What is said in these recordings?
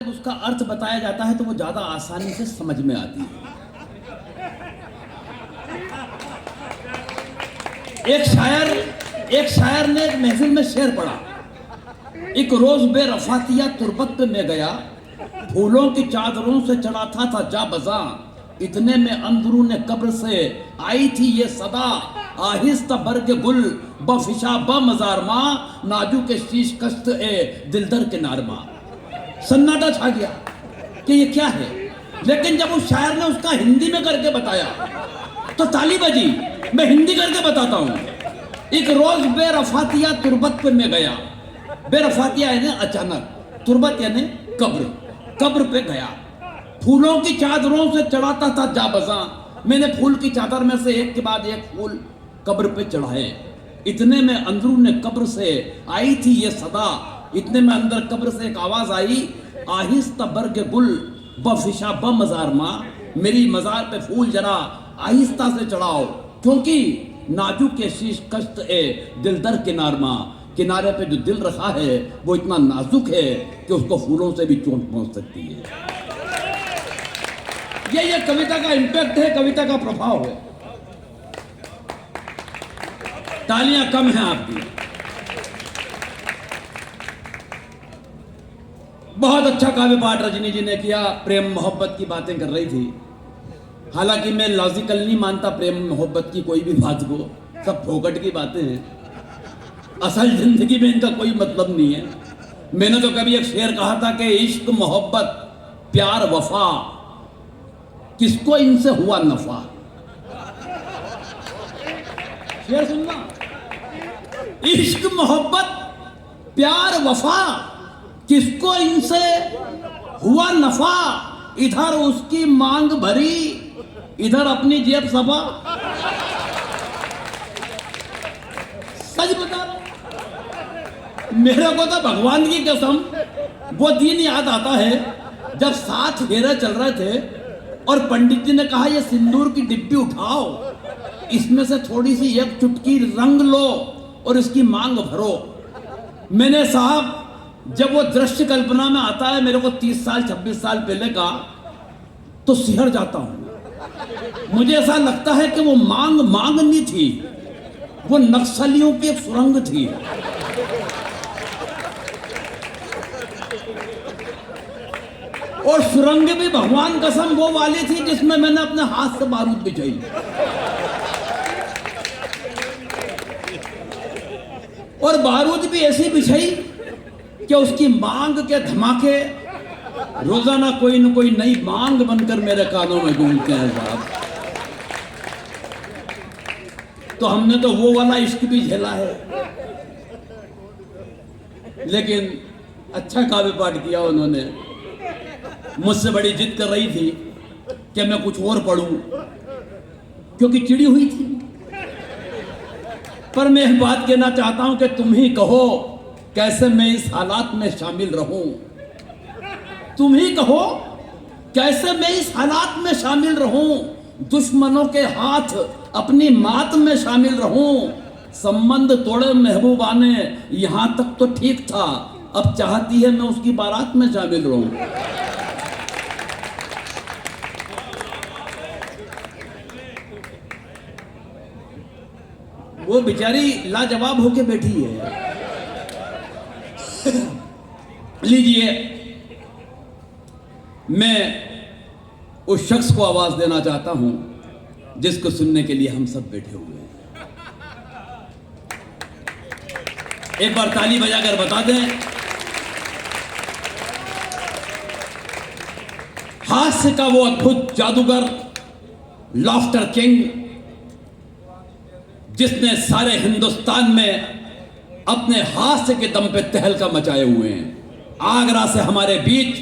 जब उसका अर्थ बताया जाता है तो वो ज्यादा आसानी से समझ में आती है। एक शायर ने एक महफिल में शेर पढ़ा, एक रोज बेरफातिया तुरबत पे मैं गया, फूलों की चादरों से चढ़ा था जा बजा, इतने में अंदरून कब्र से आई थी ये सदा, आहिस्ता बरग गुल बफिशा ब मजार माँ, नाजू के शीश कश्त ए दिलदर के नारमा। सन्नाटा छा गया कि ये क्या है, लेकिन जब उस शायर ने उसका हिंदी में करके बताया तो ताली बजी। मैं हिंदी करके बताता हूं। एक रोज बेरफातिया तुरबत पे मैं गया, बेरफातिया यानी अचानक, तुरबत यानी कब्र पे गया, फूलों की चादरों से चढ़ाता था जा बजा, मैंने फूल की चादर में से एक के बाद एक फूल कब्र पे चढ़ाए, इतने में अंदरून कब्र से आई थी ये सदा, इतने में अंदर कब्र से एक आवाज आई, आहिस्ता बरग गुल बफिशा ब मजार माँ, मेरी मजार पे फूल जरा आहिस्ता से चढ़ाओ, क्योंकि नाजुक के शीश कश्त ए दिलदर किनार माँ, किनारे पे जो दिल रखा है वो इतना नाजुक है कि उसको फूलों से भी चोट पहुंच सकती है। ये कविता का इंपैक्ट है, कविता का प्रभाव है। तालियां कम हैं आपकी। बहुत अच्छा काव्य पाठ रजनी जी ने किया, प्रेम मोहब्बत की बातें कर रही थी। हालांकि मैं लॉजिकल नहीं मानता प्रेम मोहब्बत की कोई भी बात को, सब फोकट की बातें हैं, असल जिंदगी में इनका कोई मतलब नहीं है। मैंने तो कभी एक शेर कहा था कि इश्क मोहब्बत प्यार वफा, किसको इनसे हुआ नफा। शेर सुनना, इश्क मोहब्बत प्यार वफा, किसको इनसे हुआ नफा, इधर उसकी मांग भरी, इधर अपनी जेब सफा। सच बता रहा, मेरे को तो भगवान की कसम वो दिन याद आता है जब 7 फेरे चल रहे थे और पंडित जी ने कहा ये सिंदूर की डिब्बी उठाओ, इसमें से थोड़ी सी एक चुटकी रंग लो और इसकी मांग भरो। मैंने साहब जब वो दृश्य कल्पना में आता है मेरे को 30 साल 26 साल पहले का, तो सिहर जाता हूं। मुझे ऐसा लगता है कि वो मांग नहीं थी, वो नक्सलियों की एक सुरंग थी। और सुरंग भी भगवान कसम वो वाली थी जिसमें मैंने अपने हाथ से बारूद बिछाई। और बारूद भी ऐसी बिछाई कि उसकी मांग के धमाके रोजाना कोई न कोई नई मांग बनकर मेरे कानों में गूंजते हैं साहब। तो हमने तो वो वाला इश्क भी झेला है, लेकिन अच्छा काव्य पाठ किया उन्होंने। मुझसे बड़ी जिद कर रही थी कि मैं कुछ और पढ़ूं, क्योंकि चिड़ी हुई थी। पर मैं एक बात कहना चाहता हूं कि तुम ही कहो कैसे मैं इस हालात में शामिल रहूं। तुम ही कहो कैसे मैं इस हालात में शामिल रहूं, दुश्मनों के हाथ अपनी मात में शामिल रहूं। संबंध तोड़े महबूबा ने यहां तक तो ठीक था, अब चाहती है मैं उसकी बारात में शामिल रहूं। वो बेचारी लाजवाब होके बैठी है। लीजिए, मैं उस शख्स को आवाज देना चाहता हूं जिसको सुनने के लिए हम सब बैठे हुए हैं। एक बार ताली बजाकर बता दें, हास्य का वो अद्भुत जादूगर, लाफ्टर किंग, जिसने सारे हिंदुस्तान में अपने हास्य के दम पे तहलका मचाए हुए हैं। आगरा से हमारे बीच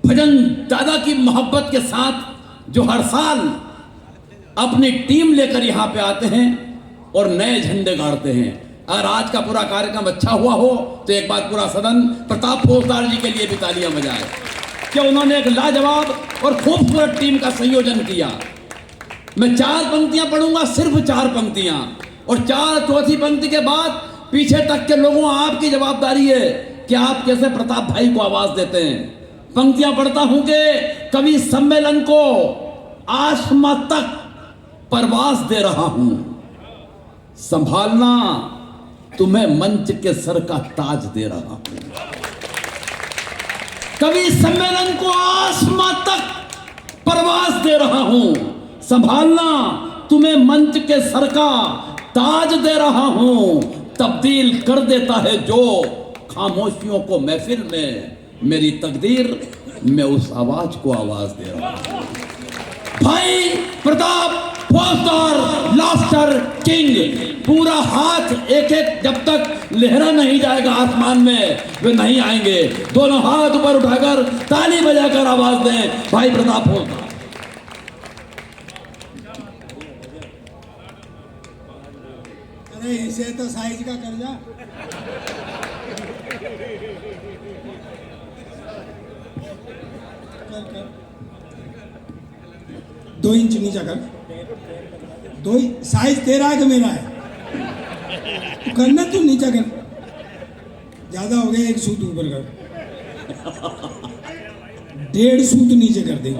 भजन दादा की मोहब्बत के साथ जो हर साल अपनी टीम लेकर यहां पे आते हैं और नए झंडे गाड़ते हैं। अगर आज का पूरा कार्यक्रम अच्छा हुआ हो तो एक बार पूरा सदन प्रताप फौजदार जी के लिए भी तालियां बजाए कि उन्होंने एक लाजवाब और खूबसूरत टीम का संयोजन किया। मैं 4 पंक्तियां पढ़ूंगा, सिर्फ 4 पंक्तियां, और 4 चौथी पंक्ति के बाद पीछे तक के लोगों आपकी जवाबदारी है कि आप कैसे प्रताप भाई को आवाज देते हैं। पंक्तियां पढ़ता हूं कि कवि सम्मेलन को आसमां तक परवास दे रहा हूं, संभालना तुम्हें मंच के सर का ताज दे रहा हूं। कवि सम्मेलन को आसमां तक परवास दे रहा हूं, संभालना तुम्हें मंच के सर का ताज दे रहा हूं। तब्दील कर देता है जो खामोशियों को महफिल में, मेरी तकदीर मैं उस आवाज को आवाज दे रहा हूं। भाई प्रताप फौजदार लाफ्टर किंग, पूरा हाथ एक एक जब तक लहरा नहीं जाएगा आसमान में वे नहीं आएंगे। दोनों हाथ ऊपर उठाकर ताली बजाकर आवाज दें, भाई प्रताप फौजदार। अरे इसे तो साइज का कर जा। कर 2 इंच नीचा कर। 2 साइज तेरा है कि मेरा है? करना तू नीचा कर, ज्यादा हो गया। 1 सूत ऊपर कर, 1.5 सूत नीचे कर दे।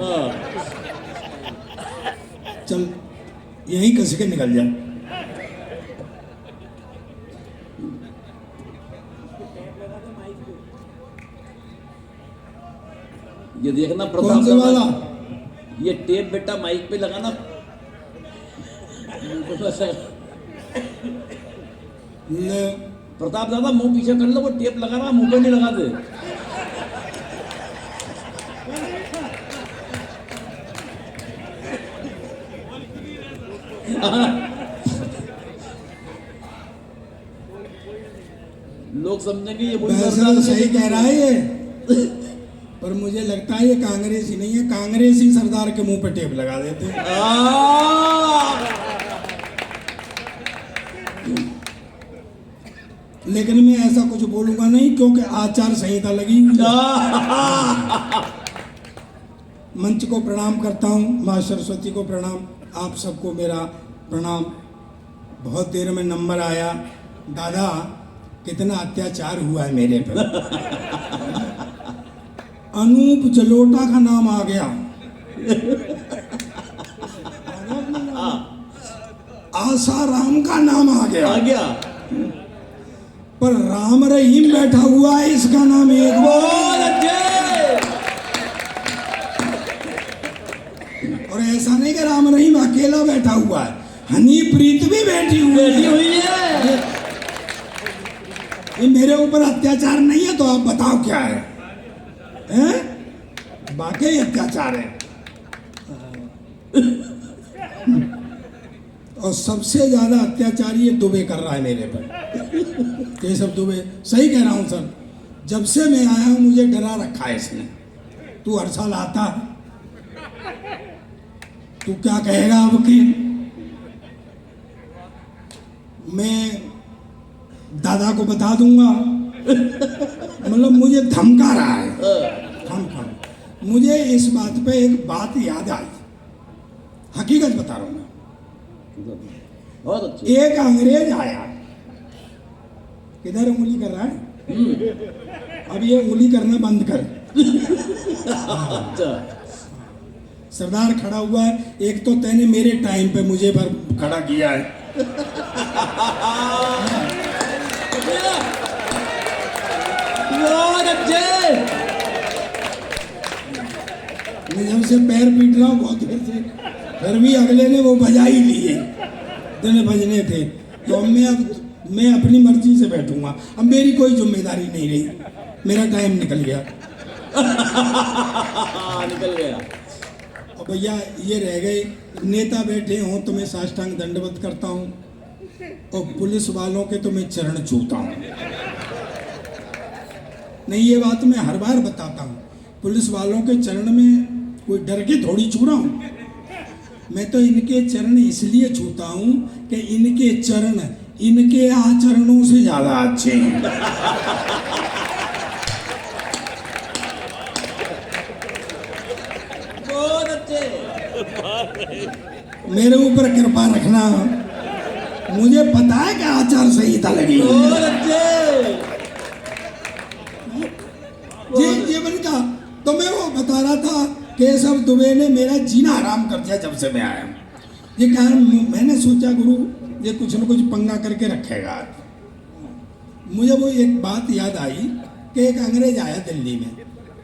चल यहीं कस के निकल जा। ये देखना कौन से वाला? ये टेप बेटा माइक पे लगाना। प्रताप दादा मुंह पीछे कर लो, वो टेप लगा रहा मुंह पे नहीं लगा दे। लोग समझेंगे ये वैसे सही कह रहा है ये, पर मुझे लगता है ये कांग्रेसी नहीं है। कांग्रेसी सरदार के मुंह पे टेप लगा देते। लेकिन मैं ऐसा कुछ बोलूंगा नहीं क्योंकि आचार संहिता लगी हुई है। मंच को प्रणाम करता हूँ, माँ सरस्वती को प्रणाम, आप सबको मेरा प्रणाम। बहुत देर में नंबर आया, दादा कितना अत्याचार हुआ है मेरे पर। अनूप जलोटा का नाम आ गया, आसाराम का नाम आ गया, पर राम रहीम बैठा हुआ है, इसका नाम एक और ऐसा नहीं कि राम रहीम अकेला बैठा हुआ है, हनी प्रीत भी बैठी हुई है। ये मेरे ऊपर अत्याचार नहीं है तो आप बताओ क्या है? हैं? वाकई अत्याचार है। और सबसे ज्यादा अत्याचार ये दुबे कर रहा है मेरे पर। केशव दुबे, सही कह रहा हूं सर, जब से मैं आया हूं मुझे डरा रखा है इसने। तू हर साल आता है, तू क्या कहेगा अब की? मैं दादा को बता दूंगा। मतलब मुझे धमका रहा है, धमका। मुझे इस बात पे एक बात याद आई, हकीकत बता रहा हूं मैं। बहुत अच्छी। एक अंग्रेज आया, किधर उंगली कर रहा है? अब ये उंगली करना बंद कर। सरदार खड़ा हुआ है, एक तो तैने मेरे टाइम पे मुझे पर खड़ा किया है। मैं जब से पैर पीट रहा हूँ बहुत देर से, फिर भी अगले ने वो बजा ही लिए, दिन बजने थे। तो मैं अपनी मर्जी से बैठूंगा, अब मेरी कोई जिम्मेदारी नहीं रही, मेरा टाइम निकल गया। निकल गया। और भैया ये रह गए, नेता बैठे हों तो मैं साष्टांग दंडवत करता हूँ, और पुलिस वालों के तो मैं चरण छूता हूँ। नहीं, ये बात मैं हर बार बताता हूँ, पुलिस वालों के चरण में कोई डर के थोड़ी छू रहा हूँ। मैं तो इनके चरण इसलिए छूता हूँ कि इनके चरण इनके आचरणों से ज्यादा अच्छे हैं। बहुत अच्छे। मेरे ऊपर कृपा रखना, मुझे पता है कि आचार संहिता लगी। बहुत अच्छे। इनका। तो मैं वो बता रहा था केशव दुबे ने मेरा जीना हराम कर दिया जब से मैं आया हूँ। ये कारण मैंने सोचा गुरु ये कुछ न कुछ पंगा करके रखेगा। मुझे वो एक बात याद आई कि एक अंग्रेज आया दिल्ली में,